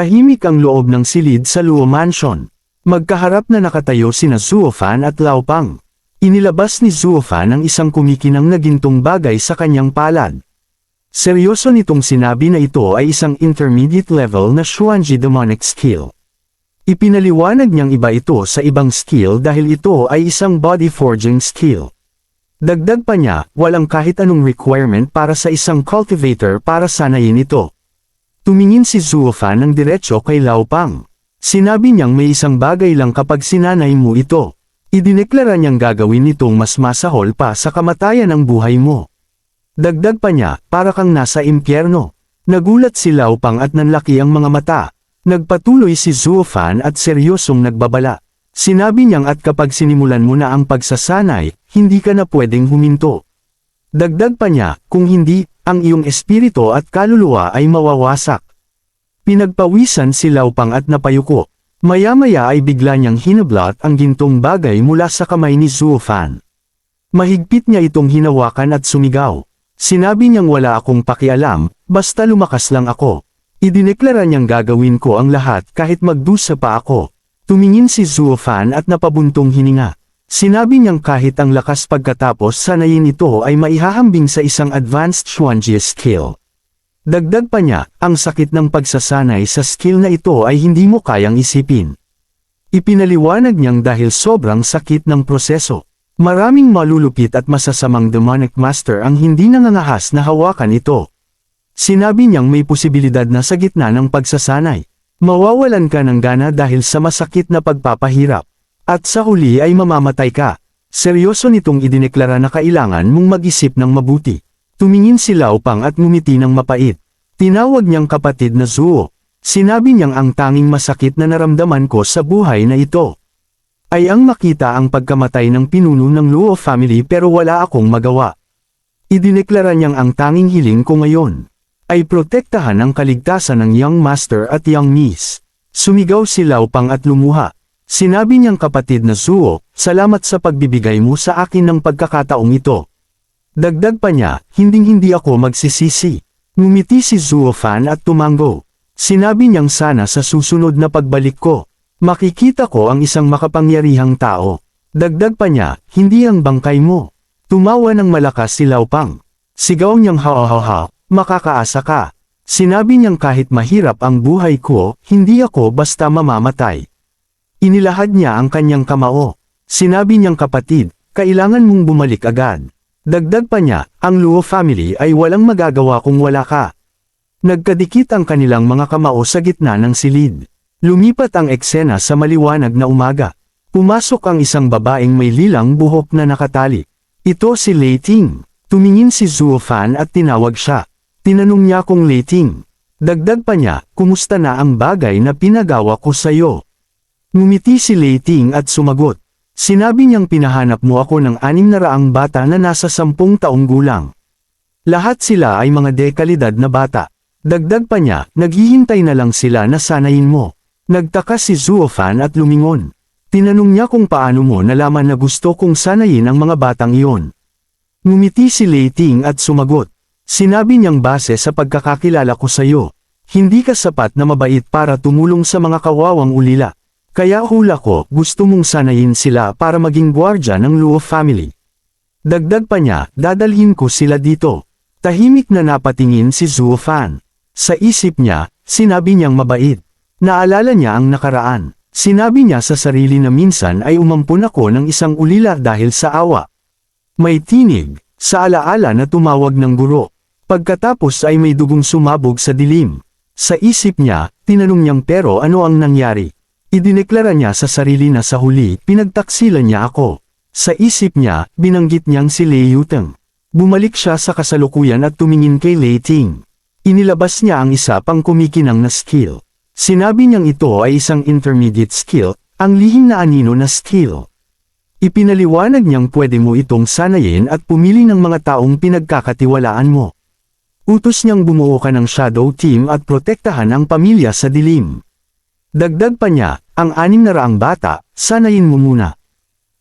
Tahimik ang loob ng silid sa Luo Mansion. Magkaharap na nakatayo sina Zuofan at Lao Pang. Inilabas ni Zuofan ang isang kumikinang na gintong bagay sa kanyang palad. Seryoso nitong sinabi na ito ay isang intermediate level na Xuanji demonic skill. Ipinaliwanag niyang iba ito sa ibang skill dahil ito ay isang body forging skill. Dagdag pa niya, walang kahit anong requirement para sa isang cultivator para sanayin ito. Tumingin si Zuofan ng diretso kay Lao Pang. Sinabi niyang may isang bagay lang kapag sinanay mo ito. Idineklara niyang gagawin nitong mas masahol pa sa kamatayan ng buhay mo. Dagdag pa niya, para kang nasa impyerno. Nagulat si Lao Pang at nanlaki ang mga mata. Nagpatuloy si Zuofan at seryosong nagbabala. Sinabi niyang at kapag sinimulan mo na ang pagsasanay, hindi ka na pwedeng huminto. Dagdag pa niya, kung hindi, ang iyong espiritu at kaluluwa ay mawawasak. Pinagpawisan si Lao Pang at napayuko. Maya-maya ay bigla niyang hinablot ang gintong bagay mula sa kamay ni Zuofan. Mahigpit niya itong hinawakan at sumigaw. Sinabi niyang wala akong pakialam, basta lumakas lang ako. Idineklara niyang gagawin ko ang lahat kahit magdusa pa ako. Tumingin si Zuofan at napabuntong hininga. Sinabi niyang kahit ang lakas pagkatapos sanayin ito ay maihahambing sa isang advanced Xuanji skill. Dagdag pa niya, ang sakit ng pagsasanay sa skill na ito ay hindi mo kayang isipin. Ipinaliwanag niyang dahil sobrang sakit ng proseso. Maraming malulupit at masasamang demonic master ang hindi nangangahas na hawakan ito. Sinabi niyang may posibilidad na sa gitna ng pagsasanay, mawawalan ka ng gana dahil sa masakit na pagpapahirap. At sa huli ay mamamatay ka. Seryoso nitong idineklara na kailangan mong mag-isip ng mabuti. Tumingin si Lao Pang at ngumiti ng mapait. Tinawag niyang kapatid na Zuo. Sinabi niyang ang tanging masakit na naramdaman ko sa buhay na ito ay ang makita ang pagkamatay ng pinuno ng Luo family pero wala akong magawa. Idineklara niyang ang tanging hiling ko ngayon ay protektahan ang kaligtasan ng Young Master at Young Miss. Sumigaw si Lao Pang at lumuha. Sinabi niyang kapatid na Zuo, salamat sa pagbibigay mo sa akin ng pagkakataong ito. Dagdag pa niya, hinding-hindi ako magsisisi. Ngumiti si Zuofan at tumango. Sinabi niyang sana sa susunod na pagbalik ko, makikita ko ang isang makapangyarihang tao. Dagdag pa niya, hindi ang bangkay mo. Tumawa ng malakas si Lao Pang. Sigaw niyang ha, makakaasa ka. Sinabi niyang kahit mahirap ang buhay ko, hindi ako basta mamamatay. Inilahad niya ang kanyang kamao. Sinabi niyang kapatid, kailangan mong bumalik agad. Dagdag pa niya, ang Luo family ay walang magagawa kung wala ka. Nagkadikit ang kanilang mga kamao sa gitna ng silid. Lumipat ang eksena sa maliwanag na umaga. Pumasok ang isang babaeng may lilang buhok na nakatali. Ito si Lei Ting. Tumingin si Zuofan at tinawag siya. Tinanong niya kung Lei Ting. Dagdag pa niya, kumusta na ang bagay na pinagawa ko sa iyo? Ngumiti si Lei Ting at sumagot. Sinabi niyang pinahanap mo ako ng 600 bata na nasa 10 taong gulang. Lahat sila ay mga dekalidad na bata. Dagdag pa niya, naghihintay na lang sila na sanayin mo. Nagtaka si Zuofan at lumingon. Tinanong niya kung paano mo nalaman na gusto kong sanayin ang mga batang iyon. Ngumiti si Lei Ting at sumagot. Sinabi niyang base sa pagkakakilala ko sa iyo, hindi ka sapat na mabait para tumulong sa mga kawawang ulila. Kaya hula ko, gusto mong sanayin sila para maging gwardya ng Luo family. Dagdag pa niya, dadalhin ko sila dito. Tahimik na napatingin si Zuofan. Sa isip niya, sinabi niyang mabait. Naalala niya ang nakaraan. Sinabi niya sa sarili na minsan ay umampun ako ng isang ulila dahil sa awa. May tinig, sa alaala na tumawag ng guro. Pagkatapos ay may dugong sumabog sa dilim. Sa isip niya, tinanong niyang pero ano ang nangyari? Idineklara niya sa sarili na sa huli, pinagtaksilan niya ako. Sa isip niya, binanggit niyang si Lei Yuteng. Bumalik siya sa kasalukuyan at tumingin kay Lei Ting. Inilabas niya ang isa pang kumikinang na skill. Sinabi niyang ito ay isang intermediate skill, ang lihim na anino na skill. Ipinaliwanag niyang pwede mo itong sanayin at pumili ng mga taong pinagkakatiwalaan mo. Utos niyang bumuo ka ng shadow team at protektahan ang pamilya sa dilim. Dagdag pa niya, ang 600 bata, sanayin mo muna.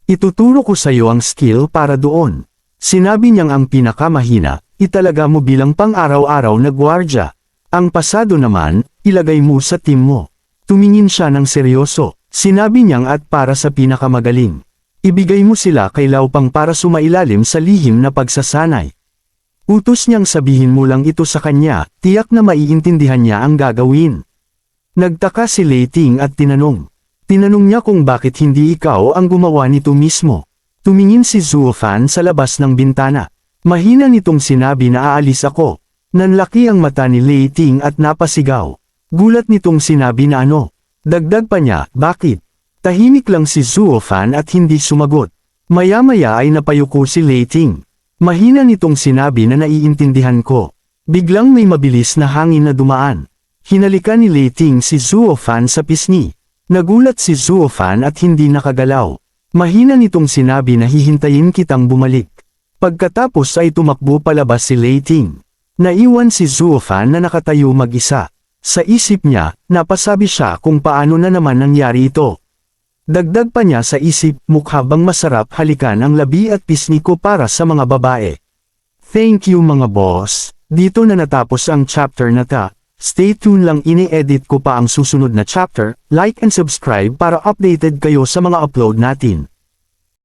Ituturo ko sa iyo ang skill para doon. Sinabi niyang ang pinakamahina, italaga mo bilang pang-araw-araw na gwardya. Ang pasado naman, ilagay mo sa team mo. Tumingin siya ng seryoso. Sinabi niyang at para sa pinakamagaling. Ibigay mo sila kay Laupang para sumailalim sa lihim na pagsasanay. Utos niyang sabihin mo lang ito sa kanya, tiyak na maiintindihan niya ang gagawin. Nagtaka si Lei Ting at tinanong. Tinanong niya kung bakit hindi ikaw ang gumawa nito mismo. Tumingin si Zuo Fan sa labas ng bintana. Mahina nitong sinabi na aalis ako. Nanlaki ang mata ni Lei Ting at napasigaw. Gulat nitong sinabi na ano. Dagdag pa niya, bakit? Tahimik lang si Zuo Fan at hindi sumagot. Maya-maya ay napayuko si Lei Ting. Mahina nitong sinabi na naiintindihan ko. Biglang may mabilis na hangin na dumaan. Hinalikan ni Lei Ting si Zuo Fan sa pisngi. Nagulat si Zuo Fan at hindi nakagalaw. Mahina nitong sinabi na hihintayin kitang bumalik. Pagkatapos ay tumakbo palabas si Lei Ting. Naiwan si Zuo Fan na nakatayo mag-isa. Sa isip niya, napasabi siya kung paano na naman nangyari ito. Dagdag pa niya sa isip, mukha bang masarap halikan ang labi at pisngi ko para sa mga babae. Thank you mga boss. Dito na natapos ang chapter na ta. Stay tuned lang, ini-edit ko pa ang susunod na chapter. Like and subscribe para updated kayo sa mga upload natin.